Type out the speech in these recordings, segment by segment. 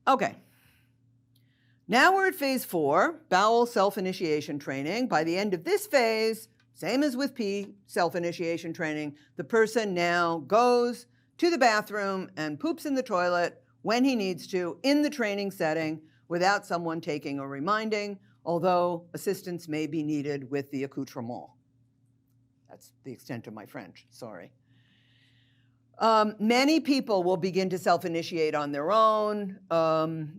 Okay. Now we're at phase 4, bowel self-initiation training. By the end of this phase, same as with P, self-initiation training, the person now goes to the bathroom and poops in the toilet when he needs to in the training setting without someone taking or reminding, although assistance may be needed with the accoutrement. That's the extent of my French, sorry. Many people will begin to self-initiate on their own.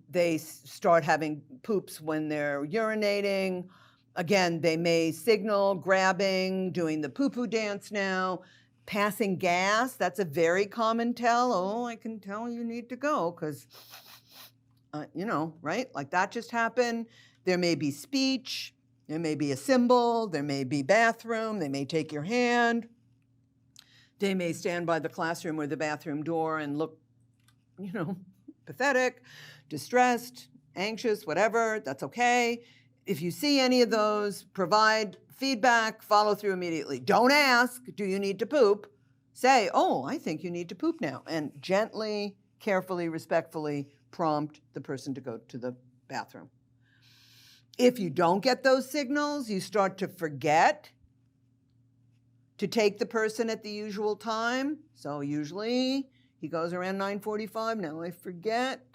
They start having poops when they're urinating. Again, they may signal, grabbing, doing the poo-poo dance now, passing gas. That's a very common tell. Oh, I can tell you need to go because, you know, right? Like that just happened. There may be speech. There may be a symbol. There may be bathroom. They may take your hand. They may stand by the classroom or the bathroom door and look, you know, pathetic, distressed, anxious, whatever, that's okay. If you see any of those, provide feedback, follow through immediately. Don't ask, do you need to poop? Say, oh, I think you need to poop now. And gently, carefully, respectfully prompt the person to go to the bathroom. If you don't get those signals, you start to forget to take the person at the usual time. So usually he goes around 9:45. Now I forget,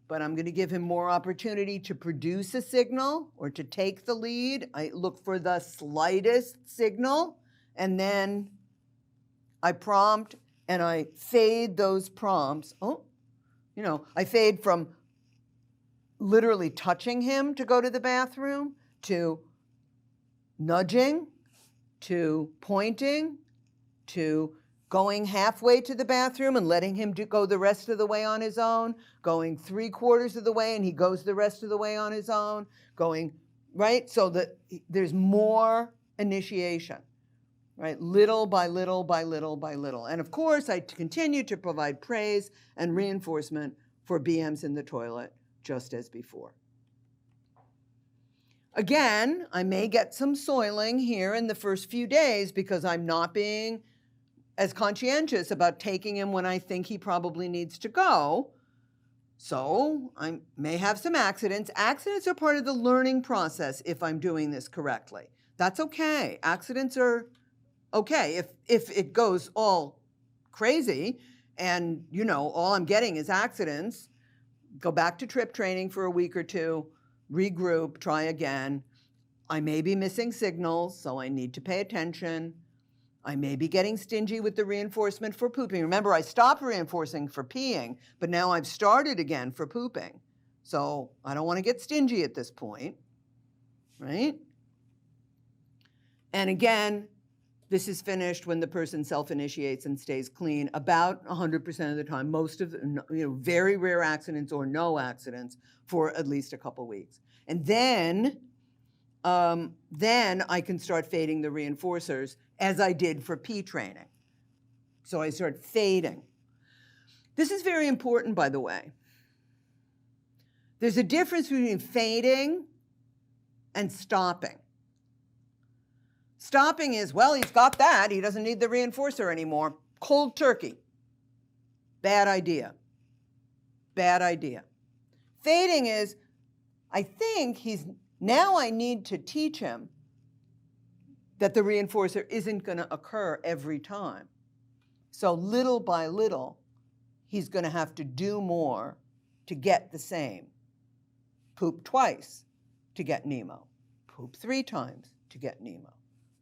but I'm going to give him more opportunity to produce a signal or to take the lead. I look for the slightest signal, and then I prompt and I fade those prompts. Oh, you know, I fade from literally touching him to go to the bathroom to nudging, to pointing, to going halfway to the bathroom and letting him go the rest of the way on his own, going 3/4 of the way and he goes the rest of the way on his own, going, right? So that there's more initiation, right? Little by little by little by little. And of course, I continue to provide praise and reinforcement for BMs in the toilet, just as before. Again, I may get some soiling here in the first few days because I'm not being as conscientious about taking him when I think he probably needs to go. So I may have some accidents. Accidents are part of the learning process if I'm doing this correctly. That's okay. Accidents are okay. If it goes all crazy and, you know, all I'm getting is accidents, go back to trip training for a week or two, regroup, try again. I may be missing signals, so I need to pay attention. I may be getting stingy with the reinforcement for pooping. Remember, I stopped reinforcing for peeing, but now I've started again for pooping. So I don't want to get stingy at this point, right? And again, this is finished when the person self-initiates and stays clean about 100% of the time, most of the, you know, very rare accidents or no accidents for at least a couple weeks. And then I can start fading the reinforcers as I did for P training. So I start fading. This is very important, by the way. There's a difference between fading and stopping. Stopping is, well, he's got that. He doesn't need the reinforcer anymore. Cold turkey. Bad idea. Bad idea. Fading is, I think now I need to teach him that the reinforcer isn't going to occur every time. So little by little, he's going to have to do more to get the same. Poop twice to get Nemo. Poop 3 times to get Nemo.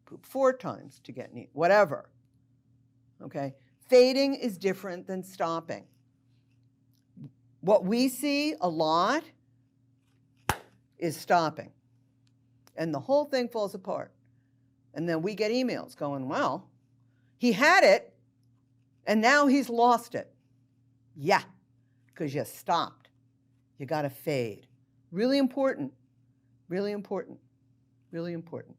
Poop 4 times to get Nemo. Whatever. Okay? Fading is different than stopping. What we see a lot is stopping. And the whole thing falls apart. And then we get emails going, well, he had it, and now he's lost it. Yeah, because you stopped. You got to fade. Really important. Really important. Really important.